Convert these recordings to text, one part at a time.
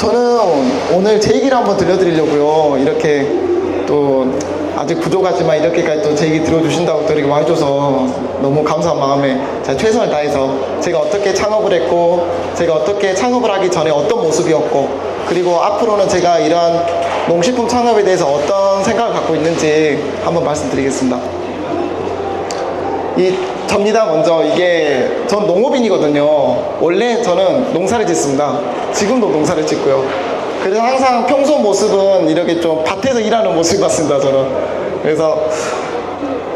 저는 오늘 제 얘기를 한번 들려드리려고요. 이렇게 또 아직 부족하지만 이렇게까지 또 제 얘기 들어주신다고 또 이렇게 와줘서 너무 감사한 마음에 제가 최선을 다해서 제가 어떻게 창업을 했고, 제가 어떻게 창업을 하기 전에 어떤 모습이었고, 그리고 앞으로는 제가 이러한 농식품 창업에 대해서 어떤 생각을 갖고 있는지 한번 말씀드리겠습니다. 접니다. 먼저 이게 전 농업인이거든요. 원래 저는 농사를 짓습니다. 지금도 농사를 짓고요. 그래서 항상 평소 모습은 이렇게 좀 밭에서 일하는 모습 같습니다. 저는. 그래서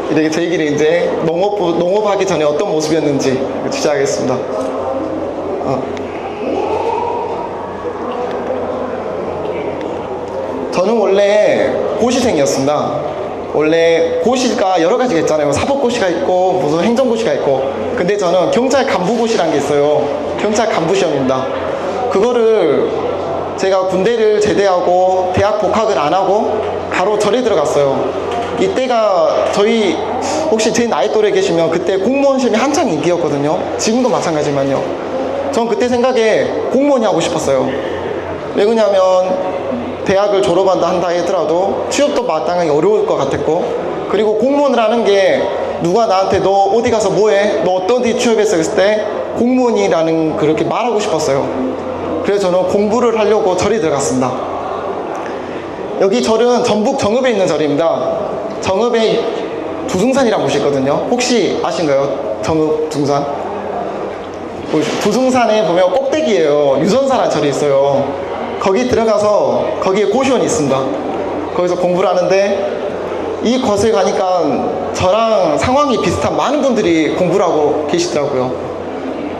이렇게 제 얘기를 이제 농업하기 전에 어떤 모습이었는지 시작하겠습니다. 저는 원래 고시생이었습니다. 원래 고시가 여러 가지가 있잖아요. 사법고시가 있고 무슨 행정고시가 있고. 근데 저는 경찰 간부고시라는 게 있어요. 경찰 간부시험입니다. 그거를 제가 군대를 제대하고 대학 복학을 안 하고 바로 절에 들어갔어요. 이때가 저희 혹시 제 나이 또래 계시면 그때 공무원 시험이 한창 인기였거든요. 지금도 마찬가지만요. 전 그때 생각에 공무원이 하고 싶었어요. 왜 그러냐면 대학을 졸업한다 하더라도 취업도 마땅하게 어려울 것 같았고, 그리고 공무원을 하는 게 누가 나한테 너 어디 가서 뭐해? 너 어떤 데 취업했어? 했을 때 공무원이라는 그렇게 말하고 싶었어요. 그래서 저는 공부를 하려고 절에 들어갔습니다. 여기 절은 전북 정읍에 있는 절입니다. 정읍에 두승산이라는 곳이 있거든요. 혹시 아신가요? 정읍 두승산? 두승산에 보면 꼭대기예요. 유전사라는 절이 있어요. 거기 들어가서 거기에 고시원이 있습니다. 거기서 공부를 하는데 이 곳에 가니까 저랑 상황이 비슷한 많은 분들이 공부를 하고 계시더라고요.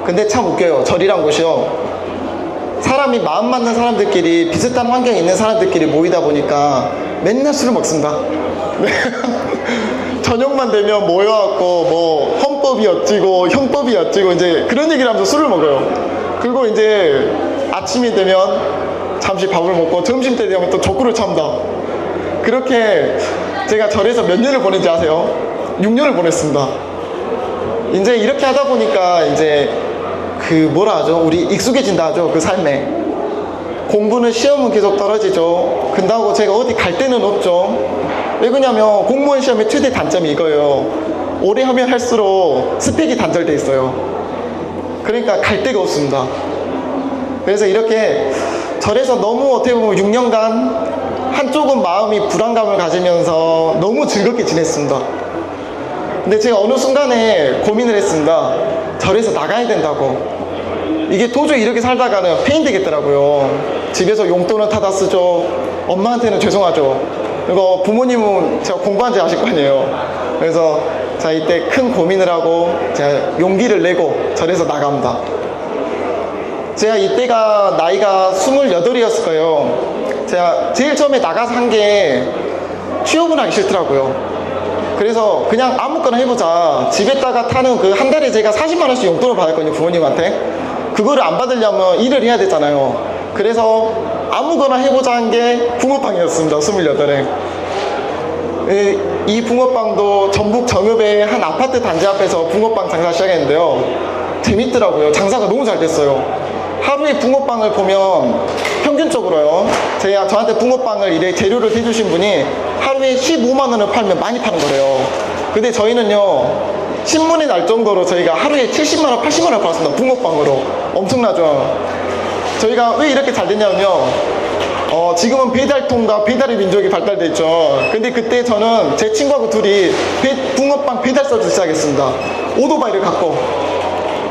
근데 참 웃겨요. 절이란 곳이요, 사람이 마음 맞는 사람들끼리, 비슷한 환경에 있는 사람들끼리 모이다 보니까 맨날 술을 먹습니다. 저녁만 되면 모여갖고 뭐 헌법이 어찌고 형법이 어찌고 이제 그런 얘기를 하면서 술을 먹어요. 그리고 이제 아침이 되면 잠시 밥을 먹고 점심 때 되면 또 족구를 찹니다. 그렇게 제가 절에서 몇 년을 보낸지 아세요? 6년을 보냈습니다. 이제 이렇게 하다 보니까 이제 그 뭐라 하죠? 우리 익숙해진다 하죠. 그 삶에. 공부는 시험은 계속 떨어지죠. 근다고 제가 어디 갈 데는 없죠. 왜 그러냐면 공무원 시험의 최대 단점이 이거예요. 오래 하면 할수록 스펙이 단절돼 있어요. 그러니까 갈 데가 없습니다. 그래서 이렇게 절에서 너무 어떻게 보면 6년간 한쪽은 마음이 불안감을 가지면서 너무 즐겁게 지냈습니다. 근데 제가 어느 순간에 고민을 했습니다. 절에서 나가야 된다고. 이게 도저히 이렇게 살다가는 폐인 되겠더라고요. 집에서 용돈은 타다 쓰죠. 엄마한테는 죄송하죠. 그리고 부모님은 제가 공부한 지 아실 거 아니에요. 그래서 자, 이때 큰 고민을 하고 제가 용기를 내고 절에서 나갑니다. 제가 이때가 나이가 28이었을 거예요. 제가 제일 처음에 나가서 한 게 취업은 하기 싫더라고요. 그래서 그냥 아무거나 해보자. 집에다가 타는 그 한 달에 제가 40만원씩 용돈을 받았거든요, 부모님한테. 그거를 안 받으려면 일을 해야 되잖아요. 그래서 아무거나 해보자 한 게 붕어빵이었습니다. 28에. 이 붕어빵도 전북 정읍의 한 아파트 단지 앞에서 붕어빵 장사 시작했는데요, 재밌더라고요. 장사가 너무 잘 됐어요. 하루에 붕어빵을 보면 평균적으로요, 저한테 붕어빵을 이래 재료를 해주신 분이 하루에 15만원을 팔면 많이 파는 거래요. 근데 저희는요, 신문이 날 정도로 저희가 하루에 70만원, 80만원 팔았습니다. 붕어빵으로. 엄청나죠. 저희가 왜 이렇게 잘 됐냐면요, 지금은 배달통과 배달의 민족이 발달돼 있죠. 근데 그때 저는 제 친구하고 둘이 붕어빵 배달 서비스 시작했습니다. 오토바이를 갖고.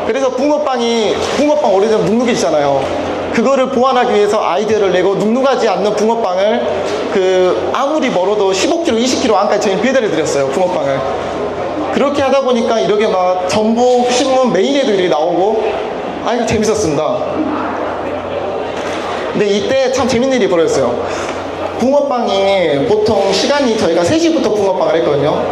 그래서 붕어빵 오래전 눅눅이잖아요. 그거를 보완하기 위해서 아이디어를 내고 눅눅하지 않는 붕어빵을 아무리 멀어도 15km, 20km 안까지 저희 배달해 드렸어요. 붕어빵을. 그렇게 하다 보니까 이렇게 막 전북 신문 메인에도 이렇게 나오고, 이거 재밌었습니다. 근데 이때 참 재밌는 일이 벌어졌어요. 붕어빵이 보통 시간이 저희가 3시부터 붕어빵을 했거든요.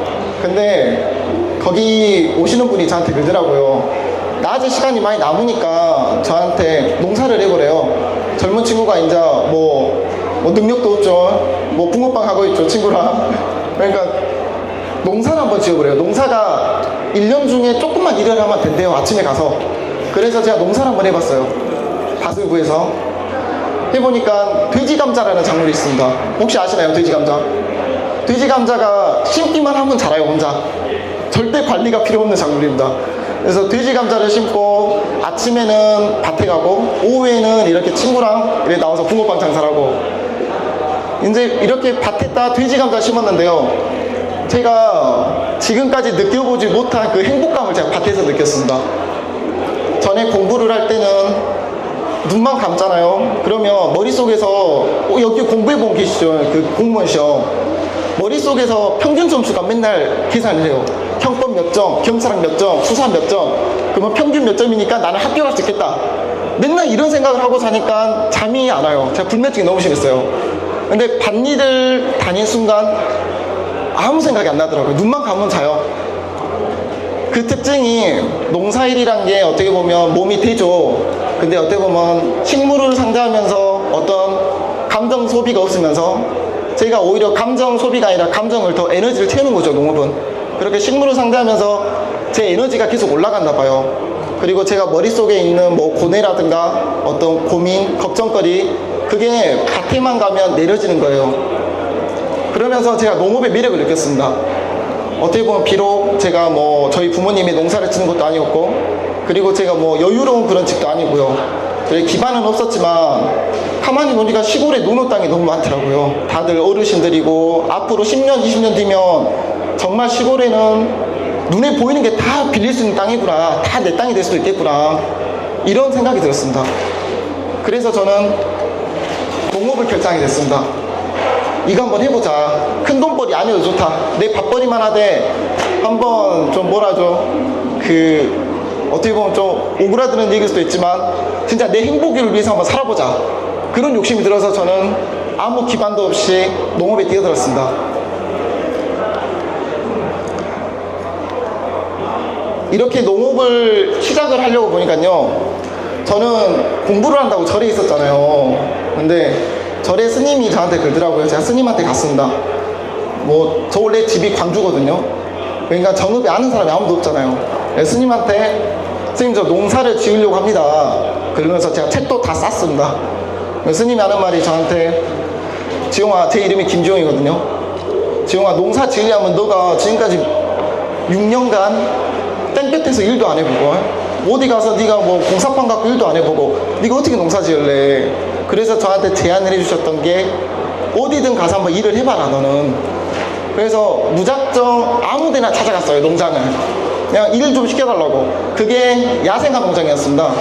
근데 거기 오시는 분이 저한테 그러더라고요. 낮에 시간이 많이 남으니까 저한테 농사를 해보래요. 젊은 친구가 이제 뭐 능력도 없죠. 뭐 붕어빵 하고 있죠, 친구랑. 그러니까 농사를 한번 지어보래요. 농사가 1년 중에 조금만 일을 하면 된대요, 아침에 가서. 그래서 제가 농사를 한번 해봤어요. 밭을 구해서. 해보니까 돼지감자라는 작물이 있습니다. 혹시 아시나요? 돼지감자. 돼지감자가 심기만 하면 자라요. 혼자. 절대 관리가 필요 없는 작물입니다. 그래서 돼지감자를 심고 아침에는 밭에 가고 오후에는 이렇게 친구랑 이렇게 나와서 붕어빵 장사를 하고, 이제 이렇게 밭에다 돼지감자 심었는데요, 제가 지금까지 느껴보지 못한 그 행복감을 제가 밭에서 느꼈습니다. 전에 공부를 할 때는 눈만 감잖아요. 그러면 머릿속에서 여기 공부해본 계시죠? 그 공무원 시험. 머릿속에서 평균 점수가 맨날 계산을 해요. 형법 몇 점, 경찰학 몇 점, 수사 몇 점. 그러면 평균 몇 점이니까 나는 학교 갈 수 있겠다. 맨날 이런 생각을 하고 사니까 잠이 안 와요. 제가 불면증이 너무 심했어요. 근데 밭일을 다닌 순간 아무 생각이 안 나더라고요. 눈만 감으면 자요. 그 특징이, 농사일이란 게 어떻게 보면 몸이 되죠. 근데 어떻게 보면 식물을 상대하면서 어떤 감정 소비가 없으면서 제가 오히려 감정 소비가 아니라 감정을 더 에너지를 채우는 거죠. 농업은 그렇게 식물을 상대하면서 제 에너지가 계속 올라갔나 봐요. 그리고 제가 머릿속에 있는 뭐 고뇌라든가 어떤 고민, 걱정거리, 그게 밭에만 가면 내려지는 거예요. 그러면서 제가 농업의 매력을 느꼈습니다. 어떻게 보면 비록 제가 뭐 저희 부모님이 농사를 짓는 것도 아니었고, 그리고 제가 뭐 여유로운 그런 집도 아니고요, 기반은 없었지만 가만히 보니까 시골에 노노 땅이 너무 많더라고요. 다들 어르신들이고, 앞으로 10년, 20년 뒤면 정말 시골에는 눈에 보이는 게 다 빌릴 수 있는 땅이구나, 다 내 땅이 될 수도 있겠구나, 이런 생각이 들었습니다. 그래서 저는 농업을 결정하게 됐습니다. 이거 한번 해보자. 큰 돈벌이 아니어도 좋다. 내 밥벌이만 하되 한번 좀 뭐라죠, 어떻게 보면 좀 오그라드는 얘기일 수도 있지만 진짜 내 행복을 위해서 한번 살아보자, 그런 욕심이 들어서 저는 아무 기반도 없이 농업에 뛰어들었습니다. 이렇게 농업을 시작을 하려고 보니까요, 저는 공부를 한다고 절에 있었잖아요. 근데 절에 스님이 저한테 그러더라고요. 제가 스님한테 갔습니다. 저 원래 집이 광주거든요. 그러니까 전업에 아는 사람이 아무도 없잖아요. 스님한테, 스님 저 농사를 지으려고 합니다. 그러면서 제가 책도 다 쌌습니다. 스님이 하는 말이 저한테, 지용아, 제 이름이 김지용이거든요. 지용아, 농사 지으려면 너가 지금까지 6년간 땡볕에서 일도 안 해보고, 어디 가서 네가 뭐 공사판 갖고 일도 안 해보고 네가 어떻게 농사 지을래? 그래서 저한테 제안을 해주셨던 게, 어디든 가서 한번 일을 해봐라 너는. 그래서 무작정 아무 데나 찾아갔어요, 농장을. 그냥 일 좀 시켜달라고. 그게 야생화 농장이었습니다.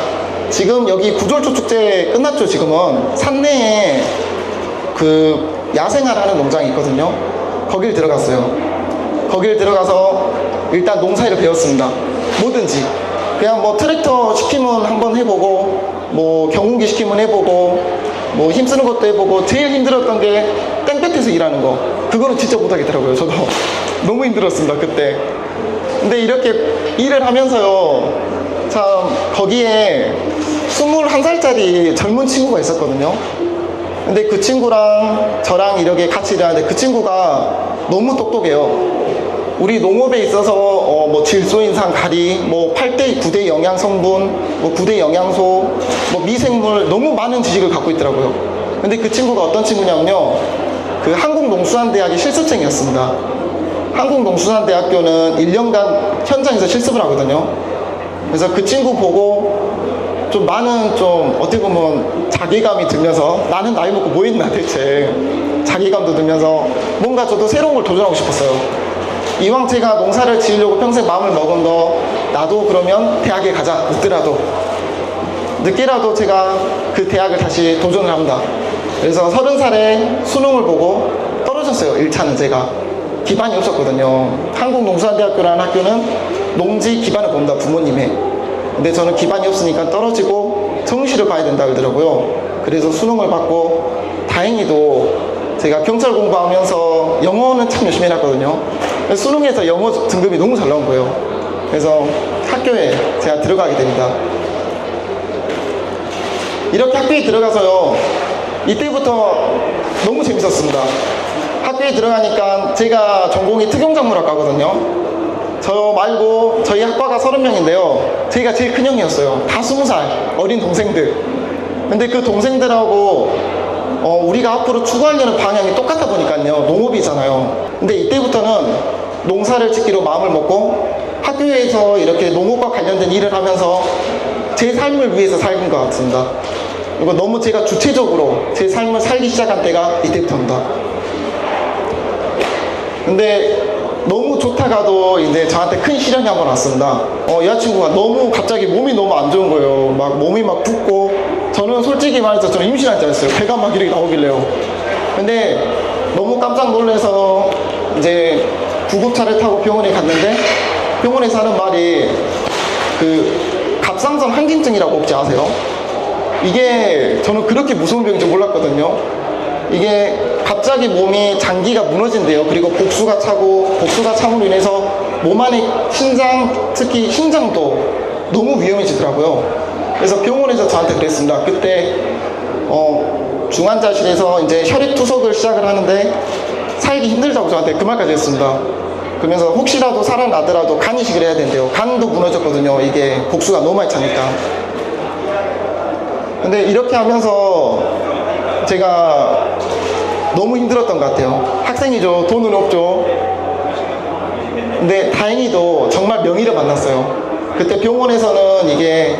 지금 여기 구졸초 축제 끝났죠. 지금은 산내에 야생화를 하는 농장이 있거든요. 거길 들어갔어요. 거길 들어가서 일단 농사일을 배웠습니다. 뭐든지 그냥 뭐 트랙터 시키면 한번 해보고, 뭐 경운기 시키면 해보고, 뭐 힘쓰는 것도 해보고, 제일 힘들었던 게 땡볕에서 일하는 거. 그거는 진짜 못하겠더라고요. 저도 너무 힘들었습니다, 그때. 근데 이렇게 일을 하면서요, 참 거기에 21살짜리 젊은 친구가 있었거든요. 근데 그 친구랑 저랑 이렇게 같이 일하는데, 그 친구가 너무 똑똑해요. 우리 농업에 있어서 뭐 질소인산 가리, 뭐 8대 9대 영양 성분, 뭐 9대 영양소, 뭐 미생물, 너무 많은 지식을 갖고 있더라고요. 근데 그 친구가 어떤 친구냐면요, 한국농수산대학의 실습생이었습니다. 한국농수산대학교는 1년간 현장에서 실습을 하거든요. 그래서 그 친구 보고 좀 많은, 좀 어떻게 보면 자괴감이 들면서, 나는 나이 먹고 뭐 했나 대체, 자괴감도 들면서 뭔가 저도 새로운 걸 도전하고 싶었어요. 이왕 제가 농사를 지으려고 평생 마음을 먹은 거, 나도 그러면 대학에 가자. 늦게라도 제가 그 대학을 다시 도전을 합니다. 그래서 30살에 수능을 보고 떨어졌어요. 1차는 제가 기반이 없었거든요. 한국농수산대학교라는 학교는 농지 기반을 봅니다, 부모님의. 근데 저는 기반이 없으니까 떨어지고 정시를 봐야 된다 그러더라고요. 그래서 수능을 받고, 다행히도 제가 경찰 공부하면서 영어는 참 열심히 해놨거든요. 수능에서 영어 등급이 너무 잘 나온 거예요. 그래서 학교에 제가 들어가게 됩니다. 이렇게 학교에 들어가서요, 이때부터 너무 재밌었습니다. 학교에 들어가니까, 제가 전공이 특용작물학과거든요. 저 말고 저희 학과가 30명인데요 제가 제일 큰 형이었어요. 다 20살 어린 동생들. 근데 그 동생들하고 우리가 앞으로 추구하려는 방향이 똑같다 보니까요. 농업이잖아요. 근데 이때부터는 농사를 짓기로 마음을 먹고 학교에서 이렇게 농업과 관련된 일을 하면서 제 삶을 위해서 살긴 것 같습니다. 그리고 너무 제가 주체적으로 제 삶을 살기 시작한 때가 이때부터입니다. 근데 너무 좋다가도 이제 저한테 큰 시련이 한번 왔습니다. 여자친구가 너무 갑자기 몸이 너무 안 좋은 거예요. 막 몸이 막 붓고, 저는 솔직히 말해서 저는 임신한 줄 알았어요. 배가 막 이렇게 나오길래요. 근데 너무 깜짝 놀라서 이제 구급차를 타고 병원에 갔는데, 병원에서 하는 말이 갑상선 항진증이라고 혹시 아세요? 이게 저는 그렇게 무서운 병인지 몰랐거든요. 이게 갑자기 몸이 장기가 무너진대요. 그리고 복수가 차고, 복수가 참으로 인해서 몸 안에 신장, 특히 심장도 너무 위험해지더라고요. 그래서 병원에서 저한테 그랬습니다. 그때 중환자실에서 이제 혈액 투석을 시작을 하는데 살기 힘들다고 저한테 그 말까지 했습니다. 그러면서 혹시라도 살아나더라도 간 이식을 해야 된대요. 간도 무너졌거든요. 이게 복수가 너무 많이 차니까. 근데 이렇게 하면서 제가 너무 힘들었던 것 같아요. 학생이죠. 돈은 없죠. 근데 다행히도 정말 명의를 만났어요. 그때 병원에서는 이게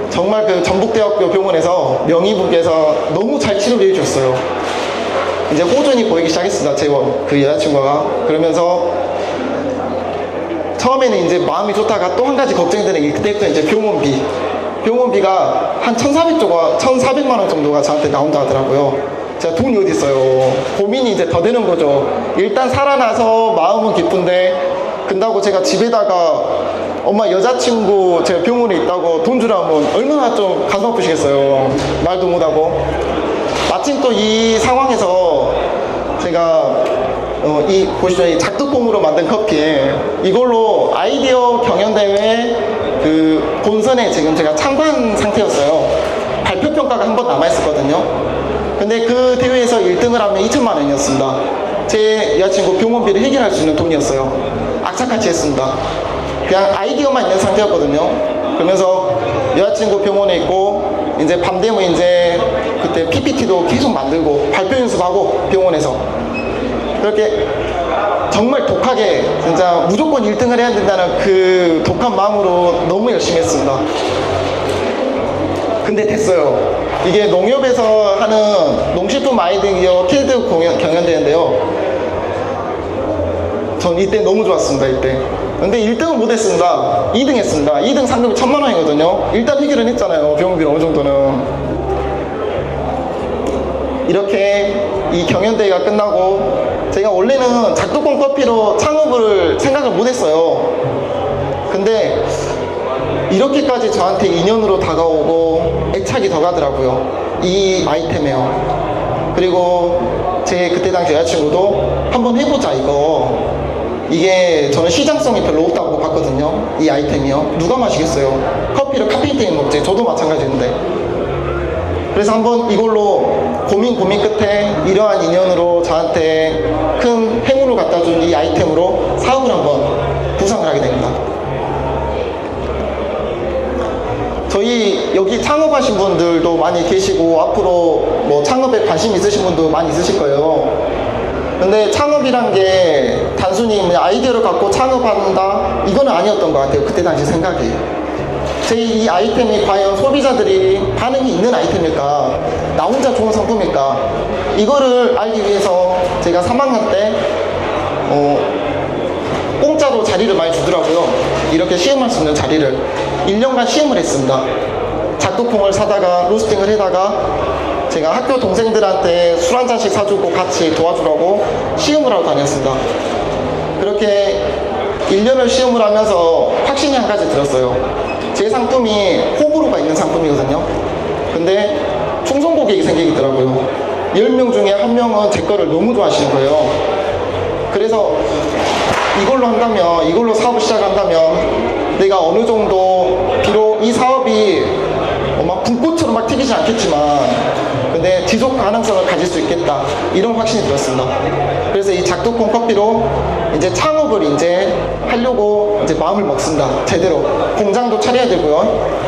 정말 전북대학교 병원에서 명의분께서 너무 잘 치료를 해주셨어요. 이제 호전이 보이기 시작했습니다. 제 여자친구가. 그러면서 처음에는 이제 마음이 좋다가 또 한 가지 걱정이 되는 게 그때부터 이제 병원비가 한 1,400만 원 정도가 저한테 나온다 하더라고요. 제가 돈이 어디 있어요. 고민이 이제 더 되는 거죠. 일단 살아나서 마음은 기쁜데, 근다고 제가 집에다가 엄마 여자친구 제가 병원에 있다고 돈 주라면 얼마나 좀 가슴 아프시겠어요. 말도 못하고. 마침 또 이 상황에서 제가 보시죠. 이 작두콩으로 만든 커피에 이걸로 아이디어 경연대회 본선에 지금 제가 참가한 상태였어요. 발표평가가 한 번 남아있었거든요. 근데 그 대회에서 1등을 하면 2천만 원이었습니다. 제 여자친구 병원비를 해결할 수 있는 돈이었어요. 악착같이 했습니다. 그냥 아이디어만 있는 상태였거든요. 그러면서 여자친구 병원에 있고, 이제 밤 되면 이제 그때 PPT도 계속 만들고 발표 연습하고 병원에서 그렇게 정말 독하게 진짜 무조건 1등을 해야 된다는 그 독한 마음으로 너무 열심히 했습니다. 근데 됐어요. 이게 농협에서 하는 농식품 아이디어 킬드 경연대회인데요. 전 이때 너무 좋았습니다. 이때. 근데 1등은 못했습니다. 2등 했습니다. 2등 상금이 1,000만 원이거든요. 일단 해결은 했잖아요. 병원비 어느 정도는. 이렇게 이 경연대회가 끝나고, 제가 원래는 작두콩 커피로 창업을 생각을 못했어요. 근데 이렇게까지 저한테 인연으로 다가오고 애착이 더 가더라고요. 이 아이템이요. 그리고 제 그때 당시 여자친구도 한번 해보자 이거. 이게 저는 시장성이 별로 없다고 봤거든요. 이 아이템이요. 누가 마시겠어요. 커피를 카페인 먹지. 저도 마찬가지인데. 그래서 한번 이걸로 고민 끝에 이러한 인연으로 저한테 큰 행운을 갖다 준 이 아이템으로 사업을 한번 구상을 하게 됩니다. 저희 여기 창업하신 분들도 많이 계시고, 앞으로 뭐 창업에 관심 있으신 분도 많이 있으실 거예요. 근데 창업이란 게 단순히 그냥 아이디어를 갖고 창업한다, 이거는 아니었던 것 같아요. 그때 당시 생각이. 제 이 아이템이 과연 소비자들이 반응이 있는 아이템일까, 나 혼자 좋은 상품일까, 이거를 알기 위해서 제가 3학년 때 공짜로 자리를 많이 주더라고요. 이렇게 시음할 수 있는 자리를 1년간 시음을 했습니다. 작두콩을 사다가 로스팅을 해다가 제가 학교 동생들한테 술 한 잔씩 사주고 같이 도와주라고 시음을 하러 다녔습니다. 그렇게 1년을 시음을 하면서 확신이 한 가지 들었어요. 제 상품이 호불호가 있는 상품이거든요. 근데 충성 고객이 생기더라고요. 10명 중에 1명은 제 거를 너무 좋아하시는 거예요. 그래서 이걸로 한다면, 이걸로 사업을 시작한다면 내가 어느 정도, 비록 이 사업이 막 불꽃처럼 막 튀기지 않겠지만 근데 지속 가능성을 가질 수 있겠다, 이런 확신이 들었습니다. 그래서 이 작두콩 커피로 이제 창업을 이제 하려고 이제 마음을 먹습니다. 제대로 공장도 차려야 되고요.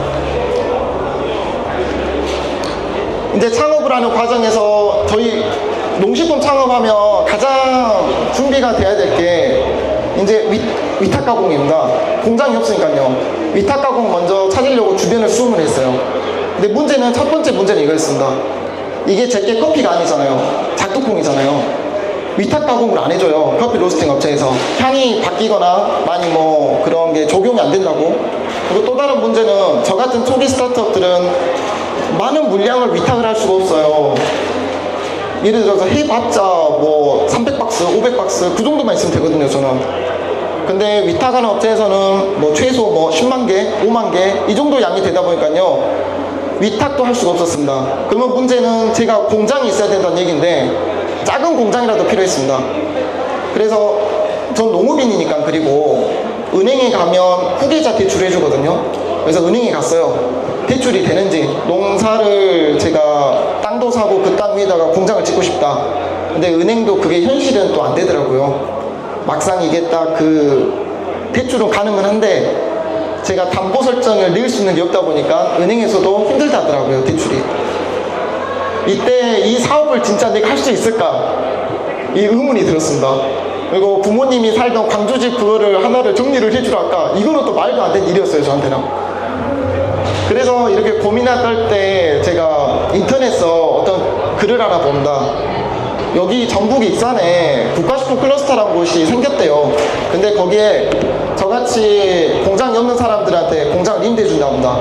이제 창업을 하는 과정에서 저희 농식품 창업하면 가장 준비가 돼야 될 게 이제 위탁 가공입니다. 공장이 없으니까요. 위탁 가공 먼저 찾으려고 주변을 수음을 했어요. 근데 문제는, 첫 번째 문제는 이거였습니다. 이게 제게 커피가 아니잖아요. 작두콩이잖아요. 위탁 가공을 안 해줘요. 커피 로스팅 업체에서. 향이 바뀌거나 많이 뭐 그런 게 적용이 안 된다고. 그리고 또 다른 문제는 저 같은 초기 스타트업들은 많은 물량을 위탁을 할 수가 없어요. 예를 들어서 해봤자 뭐 300박스, 500박스 그 정도만 있으면 되거든요, 저는. 근데 위탁하는 업체에서는 뭐 최소 뭐 10만 개, 5만 개 이 정도 양이 되다 보니까요. 위탁도 할 수가 없었습니다. 그러면 문제는 제가 공장이 있어야 된다는 얘기인데 작은 공장이라도 필요했습니다. 그래서 전 농업인이니까, 그리고 은행에 가면 후계자 대출을 해주거든요. 그래서 은행에 갔어요. 대출이 되는지, 농사를 제가 땅도 사고 그 땅 위에다가 공장을 짓고 싶다. 근데 은행도 그게 현실은 또 안 되더라고요. 막상 이게 딱 그 대출은 가능은 한데 제가 담보 설정을 넣을 수 있는 게 없다 보니까 은행에서도 힘들다 하더라고요, 대출이. 이때 이 사업을 진짜 내가 할 수 있을까? 이 의문이 들었습니다. 그리고 부모님이 살던 광주집 그거를 하나를 정리를 해주라 할까? 이거는 또 말도 안 되는 일이었어요, 저한테는. 그래서 이렇게 고민할 때 제가 인터넷에서 어떤 글을 하나 봅니다. 여기 전북 익산에 국가식품 클러스터라는 곳이 생겼대요. 근데 거기에 저같이 공장이 없는 사람들한테 공장을 임대해 준다고 합니다.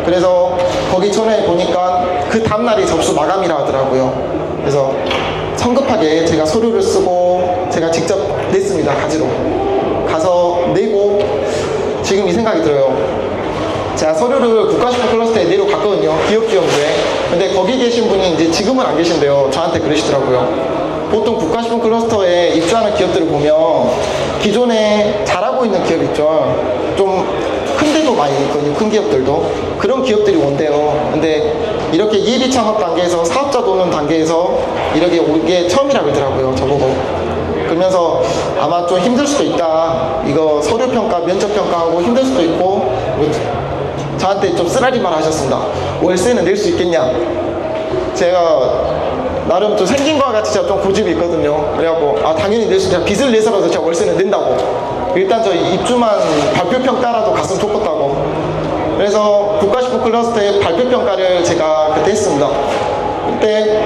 그래서 거기 전화해 보니까 그 다음날이 접수 마감이라 하더라고요. 그래서 성급하게 제가 서류를 쓰고 제가 직접 냈습니다, 가지로. 가서 내고 지금 이 생각이 들어요. 제가 서류를 국가식품 클러스터에 내려갔거든요, 기업지원부에. 근데 거기 계신 분이 이제 지금은 안 계신데요, 저한테 그러시더라고요. 보통 국가식품 클러스터에 입주하는 기업들을 보면 기존에 잘하고 있는 기업 있죠. 좀 큰 데도 많이 있거든요, 큰 기업들도. 그런 기업들이 온대요. 근데 이렇게 예비 창업 단계에서, 사업자 도는 단계에서 이렇게 온 게 처음이라 그러더라고요, 저보고. 그러면서 아마 좀 힘들 수도 있다. 이거 서류 평가, 면접 평가하고 힘들 수도 있고, 저한테 좀 쓰라리 말 하셨습니다. 월세는 낼 수 있겠냐? 제가 나름 좀 생긴 거와 같이 제가 좀 고집이 있거든요. 그래갖고 당연히 낼 수 있다. 빚을 내서라도 제가 월세는 낸다고. 일단 저 입주만 발표평가라도 갔으면 좋겠다고. 그래서 국가식품 클러스터의 발표평가를 제가 그때 했습니다. 그때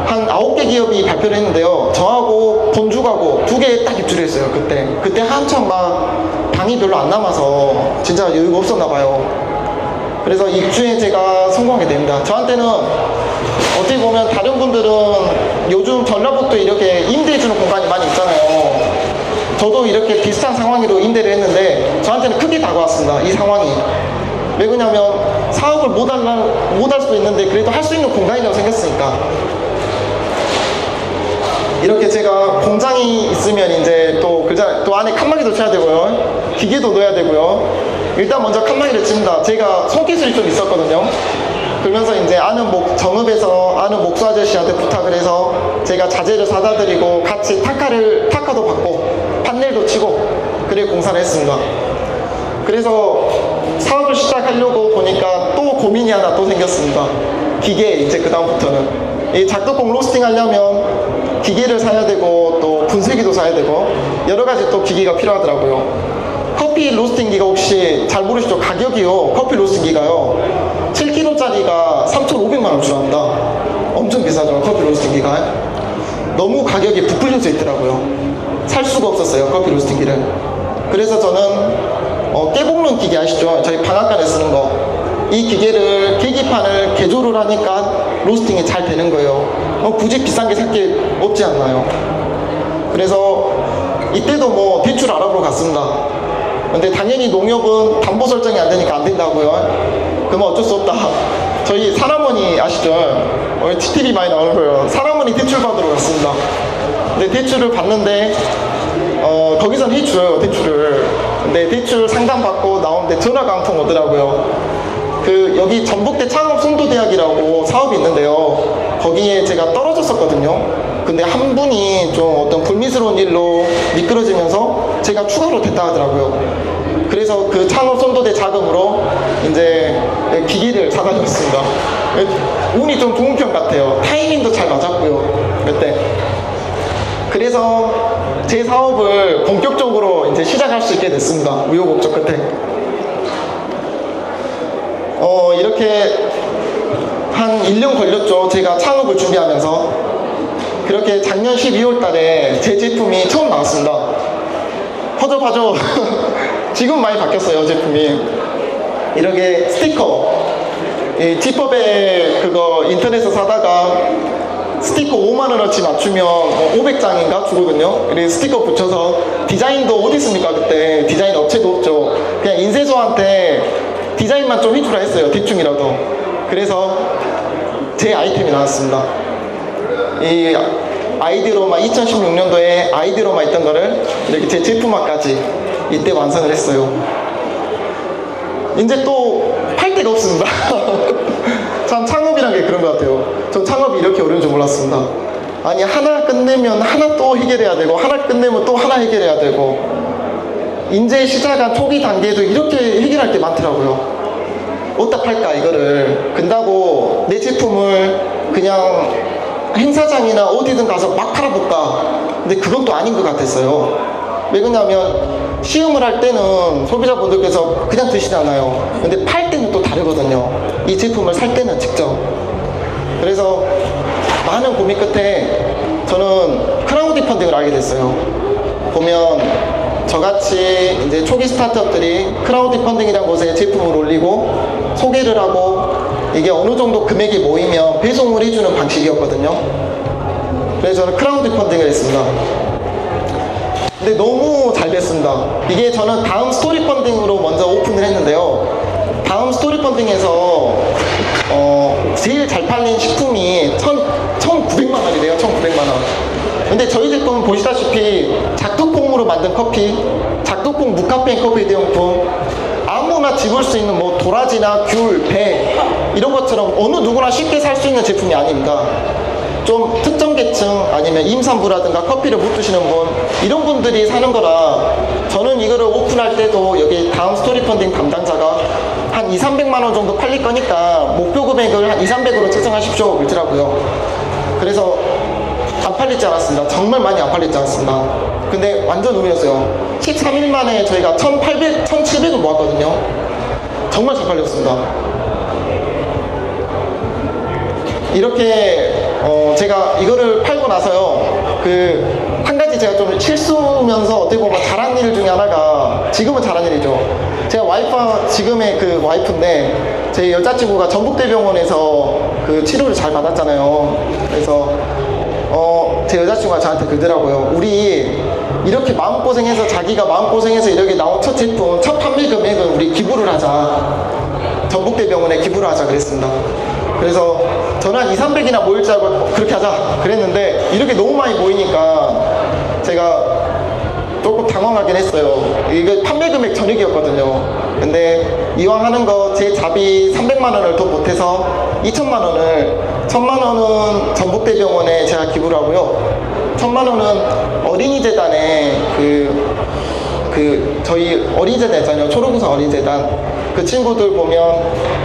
한 9개 기업이 발표를 했는데요. 저하고 본주하고 2개 딱 입주를 했어요, 그때 한참 막 방이 별로 안 남아서 진짜 여유가 없었나 봐요. 그래서 입주에 제가 성공하게 됩니다. 저한테는 어떻게 보면 다른 분들은 요즘 전라북도에 이렇게 임대해주는 공간이 많이 있잖아요. 저도 이렇게 비슷한 상황으로 임대를 했는데 저한테는 크게 다가왔습니다, 이 상황이. 왜 그러냐면 사업을 못 할 수도 있는데 그래도 할 수 있는 공간이라고 생겼으니까. 이렇게 제가 공장이 있으면 이제 또 안에 칸막이도 쳐야 되고요, 기계도 넣어야 되고요. 일단 먼저 칸막이를 칩니다. 제가 손기술이 좀 있었거든요. 그러면서 이제 정읍에서 아는 목수 아저씨한테 부탁을 해서 제가 자재를 사다 드리고 같이 타카도 받고 판넬도 치고 그래 공사를 했습니다. 그래서 사업을 시작하려고 보니까 또 고민이 하나 또 생겼습니다. 기계. 이제 그 다음부터는 이 작두콩 로스팅 하려면 기계를 사야 되고 또 분쇄기도 사야 되고 여러 가지 또 기기가 필요하더라고요. 커피 로스팅기가 혹시 잘 모르시죠? 가격이요, 커피 로스팅기가요 7kg짜리가 3,500만원 주랍니다. 엄청 비싸죠, 커피 로스팅기가. 너무 가격이 부풀려져 있더라고요. 살 수가 없었어요, 커피 로스팅기를. 그래서 저는 깨볶는 기계 아시죠? 저희 방앗간에 쓰는 거. 이 기계를, 계기판을 개조를 하니까 로스팅이 잘 되는 거예요. 굳이 비싼 게 살 게 없지 않나요? 그래서 이때도 뭐 대출 알아보러 갔습니다. 근데 당연히 농협은 담보 설정이 안 되니까 안 된다고요. 그러면 어쩔 수 없다. 저희 사람원이 아시죠? TTV 많이 나오는 거예요. 사람원이 대출 받으러 갔습니다. 근데 대출을 받는데 거기선 해줘요, 대출을. 근데 대출 상담받고 나오는데 전화가 한 통 오더라고요. 여기 전북대 창업송도대학이라고 사업이 있는데요. 거기에 제가 떨어졌었거든요. 근데 한 분이 좀 어떤 불미스러운 일로 미끄러지면서 제가 추가로 됐다 하더라고요. 그래서 그 창업 선도대 자금으로 이제 기기를 사다녔습니다. 운이 좀 좋은 편 같아요. 타이밍도 잘 맞았고요, 그때. 그래서 제 사업을 본격적으로 이제 시작할 수 있게 됐습니다. 우여곡절 끝에. 이렇게 한 1년 걸렸죠. 제가 창업을 준비하면서. 그렇게 작년 12월 달에 제 제품이 처음 나왔습니다. 허접하죠? 지금 많이 바뀌었어요, 제품이. 이렇게 스티커. 이 지퍼백 그거 인터넷에서 사다가 스티커 5만원어치 맞추면 500장인가 주거든요. 그래서 스티커 붙여서 디자인도 어디 있습니까? 그때 디자인 업체도 없죠. 그냥 인쇄소한테 디자인만 좀 해주라 했어요. 대충이라도. 그래서 제 아이템이 나왔습니다. 이 아이디로마 2016년도에 아이디로마 있던 거를 이렇게 제 제품화까지 이때 완성을 했어요. 이제 또 팔 데가 없습니다. 참 창업이란 게 그런 것 같아요. 전 창업이 이렇게 어려운 줄 몰랐습니다. 아니 하나 끝내면 하나 또 해결해야 되고 하나 끝내면 또 하나 해결해야 되고 이제 시작한 초기 단계에도 이렇게 해결할 게 많더라고요. 어디다 팔까 이거를. 근다고 내 제품을 그냥 행사장이나 어디든 가서 막 팔아볼까. 근데 그건 또 아닌 것 같았어요. 왜 그러냐면 시음을 할 때는 소비자분들께서 그냥 드시잖아요. 근데 팔 때는 또 다르거든요. 이 제품을 살 때는 직접. 그래서 많은 고민 끝에 저는 크라우드 펀딩을 알게 됐어요. 보면 저같이 이제 초기 스타트업들이 크라우드 펀딩이라는 곳에 제품을 올리고 소개를 하고 이게 어느 정도 금액이 모이면 배송을 해주는 방식이었거든요. 그래서 저는 크라우드 펀딩을 했습니다. 근데 너무 잘 됐습니다. 이게 저는 다음 스토리 펀딩으로 먼저 오픈을 했는데요. 다음 스토리 펀딩에서 제일 잘 팔린 식품이 1,900만 원이래요. 1,900만 원. 근데 저희 제품은 보시다시피 작두콩으로 만든 커피, 작두콩 무카페인 커피 대용품, 아무나 집을 수 있는 뭐 도라지나 귤, 배 이런 것처럼 어느 누구나 쉽게 살 수 있는 제품이 아닙니다. 좀 특정 계층 아니면 임산부라든가 커피를 못 드시는 분 이런 분들이 사는 거라 저는 이거를 오픈할 때도 여기 다음 스토리 펀딩 담당자가 한 200~300만 원 정도 팔릴 거니까 목표 금액을 한 200~300으로 책정하십시오 그러더라고요. 그래서 안 팔리지 않았습니다. 정말 많이 안 팔리지 않았습니다. 근데 완전 운이었어요. 13일 만에 저희가 1,700을 모았거든요. 정말 잘 팔렸습니다. 이렇게 제가 이거를 팔고 나서요, 한 가지 제가 좀 실수면서 어떻게 보면 잘한 일 중에 하나가, 지금은 잘한 일이죠. 제가 지금의 그 와이프인데, 제 여자친구가 전북대병원에서 그 치료를 잘 받았잖아요. 그래서 제 여자친구가 저한테 그러더라고요. 우리 이렇게 마음고생해서, 자기가 마음고생해서 이렇게 나온 첫 제품, 첫 판매 금액은 우리 기부를 하자. 전북대병원에 기부를 하자 그랬습니다. 그래서 저는 한 200~300이나 모일 줄 알고 그렇게 하자 그랬는데, 이렇게 너무 많이 모이니까 제가 조금 당황하긴 했어요. 이게 판매 금액 전액이었거든요. 근데 이왕 하는 거 제 자비 300만 원을 더 못해서 2천만 원을, 1,000만 원은 전북대병원에 제가 기부를 하고요. 1,000만 원은 어린이재단에 저희 어린이재단 있잖아요. 초록우산 어린이재단. 그 친구들 보면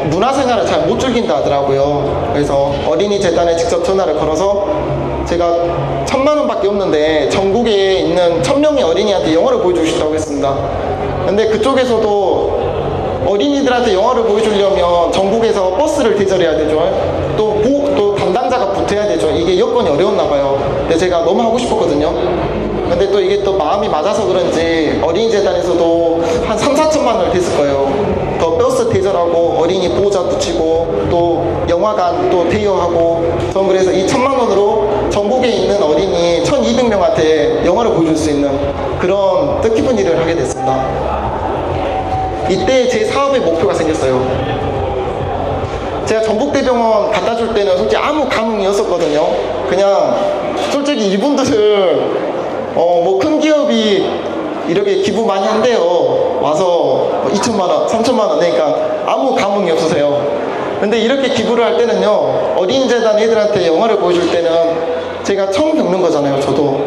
문화생활을 잘 못 즐긴다 하더라고요. 그래서 어린이재단에 직접 전화를 걸어서 제가 1,000만 원밖에 없는데 전국에 있는 1,000명의 어린이한테 영화를 보여주신다고 했습니다. 근데 그쪽에서도 어린이들한테 영화를 보여주려면 전국에서 버스를 대절해야 되죠. 또 담당자가 붙어야 되죠. 이게 여건이 어려웠나 봐요. 근데 제가 너무 하고 싶었거든요. 근데 또 이게 또 마음이 맞아서 그런지 어린이재단에서도 한 3~4천만 원을 댔을 거예요. 더 버스 대절하고 어린이 보호자 붙이고 또 영화관 또 대여하고, 전 그래서 이 1,000만 원으로 전국에 있는 어린이 1,200명한테 영화를 보여줄 수 있는 그런 뜻깊은 일을 하게 됐습니다. 이때 제 사업의 목표가 생겼어요. 제가 전북대병원 갖다 줄 때는 솔직히 아무 감흥이었었거든요. 그냥 솔직히 이분들은 뭐 큰 기업이 이렇게 기부 많이 한대요. 와서 2천만 원, 3천만 원 내니까 아무 감흥이 없으세요. 근데 이렇게 기부를 할 때는요, 어린이재단 애들한테 영화를 보여줄 때는 제가 처음 겪는 거잖아요. 저도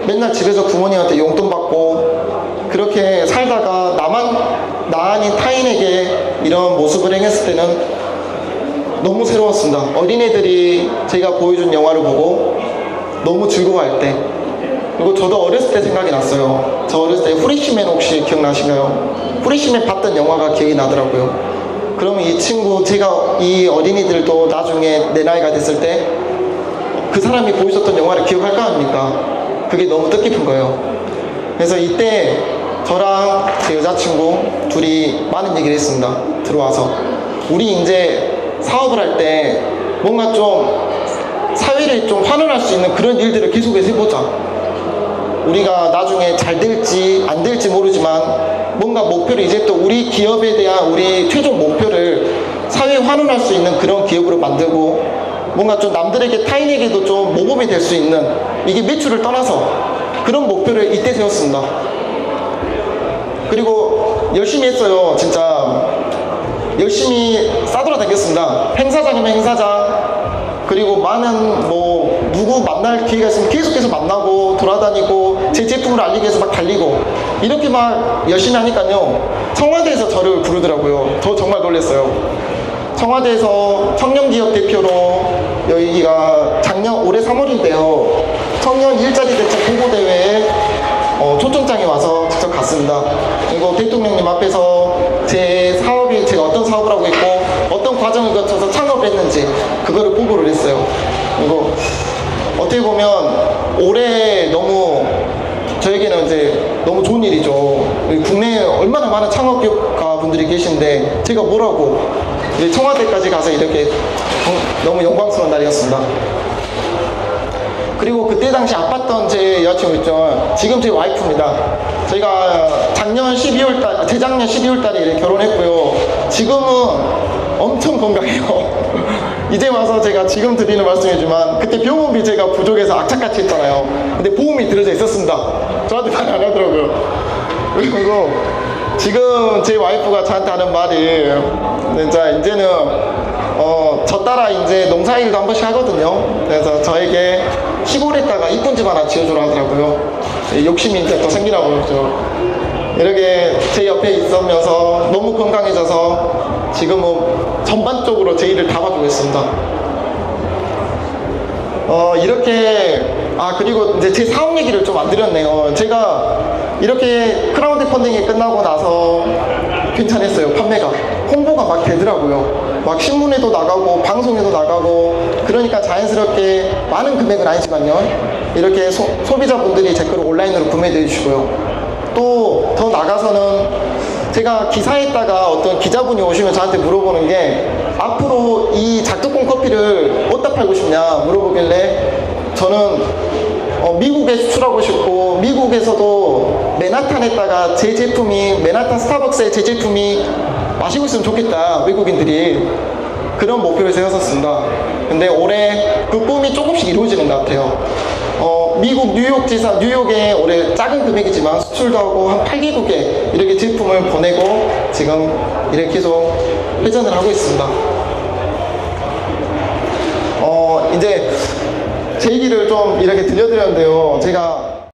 맨날 집에서 부모님한테 용돈 받고 그렇게 살다가 나 아닌 타인에게 이런 모습을 행했을 때는 너무 새로웠습니다. 어린애들이 제가 보여준 영화를 보고 너무 즐거워할 때, 그리고 저도 어렸을 때 생각이 났어요. 저 어렸을 때 후리쉬맨 혹시 기억나시나요? 후리쉬맨 봤던 영화가 기억이 나더라고요. 그러면 이 친구, 제가 이 어린이들도 나중에 내 나이가 됐을 때 그 사람이 보여줬던 영화를 기억할 거 아닙니까? 그게 너무 뜻깊은 거예요. 그래서 이때 저랑 제 여자친구 둘이 많은 얘기를 했습니다. 들어와서 우리 이제 사업을 할 때 뭔가 좀 사회를 좀 환원할 수 있는 그런 일들을 계속해서 해보자. 우리가 나중에 잘 될지 안 될지 모르지만 뭔가 목표를, 이제 또 우리 기업에 대한 우리 최종 목표를 사회에 환원할 수 있는 그런 기업으로 만들고, 뭔가 좀 남들에게, 타인에게도 좀 모범이 될 수 있는, 이게 매출을 떠나서 그런 목표를 이때 세웠습니다. 그리고 열심히 했어요. 진짜 열심히 싸돌아다녔습니다. 행사장이면 행사장, 그리고 많은 뭐 누구 만날 기회가 있으면 계속해서 만나고 돌아다니고 제 제품을 알리기 위해서 막 달리고, 이렇게 막 열심히 하니까요, 청와대에서 저를 부르더라고요. 저 정말 놀랐어요. 청와대에서 청년기업 대표로, 여기가 올해 3월인데요 청년 일자리 대책 홍보대회에 초청장이 와서 직접 갔습니다. 그리고 대통령님 앞에서 제 사업이, 제가 어떤 사업을 하고 있고 어떤 과정을 거쳐서 창업을 했는지 그거를 보고를 했어요. 그리고 어떻게 보면 올해 너무 저에게는 이제 너무 좋은 일이죠. 국내에 얼마나 많은 창업기업가 분들이 계신데 제가 뭐라고 이제 청와대까지 가서 이렇게 너무 영광스러운 날이었습니다. 그리고 그때 당시 아팠던 제 여자친구 있죠. 지금 제 와이프입니다. 저희가 재작년 12월 달에 이렇게 결혼했고요. 지금은 엄청 건강해요. 이제 와서 제가 지금 드리는 말씀이지만 그때 병원비 제가 부족해서 악착같이 했잖아요. 근데 보험이 들어져 있었습니다. 저한테 말 안 하더라고요. 그리고 지금 제 와이프가 저한테 하는 말이, 진짜 이제는 저 따라 이제 농사일도 한 번씩 하거든요. 그래서 저에게 시골에다가 이쁜 집 하나 지어주라 하더라고요. 욕심이 이제 또 생기나 보죠. 이렇게 제 옆에 있으면서 너무 건강해져서 지금은 전반적으로 제 일을 다 봐주고 있습니다. 이렇게, 그리고 이제 제 사업 얘기를 좀 안 드렸네요. 제가 이렇게 크라우드 펀딩이 끝나고 나서 괜찮았어요. 판매가, 홍보가 막 되더라고요. 막 신문에도 나가고 방송에도 나가고, 그러니까 자연스럽게 많은 금액은 아니지만요, 이렇게 소비자분들이 제 거를 온라인으로 구매해 주시고요. 또 더 나가서는 제가 기사에다가 어떤 기자분이 오시면 저한테 물어보는 게, 앞으로 이 작두콩 커피를 어디다 팔고 싶냐 물어보길래, 저는 미국에 수출하고 싶고, 미국에서도 맨하탄에다가 제 제품이, 맨하탄 스타벅스의 제 제품이 마시고 있으면 좋겠다, 외국인들이. 그런 목표를 세웠었습니다. 근데 올해 그 꿈이 조금씩 이루어지는 것 같아요. 미국 뉴욕에 올해 작은 금액이지만 수출도 하고 한 8개국에 이렇게 제품을 보내고 지금 이렇게 계속 회전을 하고 있습니다. 이제 제 얘기를 좀 이렇게 들려드렸는데요. 제가